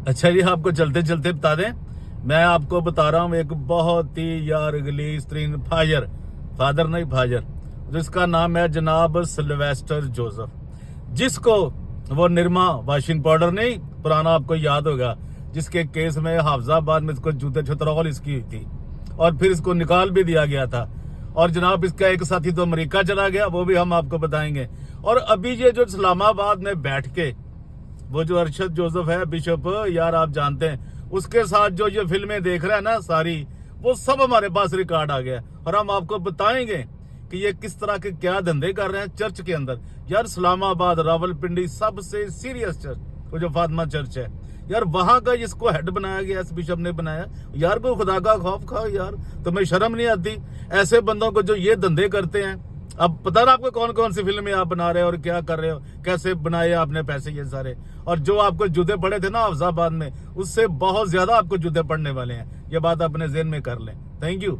अच्छा जी, आपको चलते चलते बता दें, मैं आपको बता रहा हूँ एक बहुत ही यार गलीस्तरीन फादर नहीं फाजर, जिसका नाम है जनाब सिल्वेस्टर जोसेफ, जिसको वो निरमा वॉशिंग पाउडर नहीं पुराना आपको याद होगा, जिसके केस में हाफजाबाद में इसको जूते छतरौल इसकी हुई थी और फिर इसको निकाल भी दिया गया था। और जनाब इसका एक साथी तो अमेरिका चला गया, वो भी हम आपको बताएंगे। और अभी ये जो इस्लामाबाद में बैठ के वो जो अरशद जोसेफ है बिशप, यार आप जानते हैं, उसके साथ जो ये फिल्में देख रहा है ना सारी, वो सब हमारे पास रिकॉर्ड आ गया और हम आपको बताएंगे कि ये किस तरह के क्या धंधे कर रहे हैं चर्च के अंदर। यार इस्लामाबाद, रावलपिंडी सबसे सीरियस चर्च, वो जो फातिमा चर्च है यार, वहां का इसको हेड बनाया गया, इस बिशप ने बनाया। यार कोई खुदा का खौफ खाओ यार, तुम्हें शर्म नहीं आती ऐसे बंदों को जो ये धंधे करते हैं। अब पता ना आपको कौन कौन सी फिल्में आप बना रहे हो और क्या कर रहे हो, कैसे बनाए आपने पैसे ये सारे, और जो आपको जूते पड़े थे ना हाफजाबाद में, उससे बहुत ज्यादा आपको जूते पड़ने वाले हैं। ये बात अपने ज़हन में कर लें। Thank you.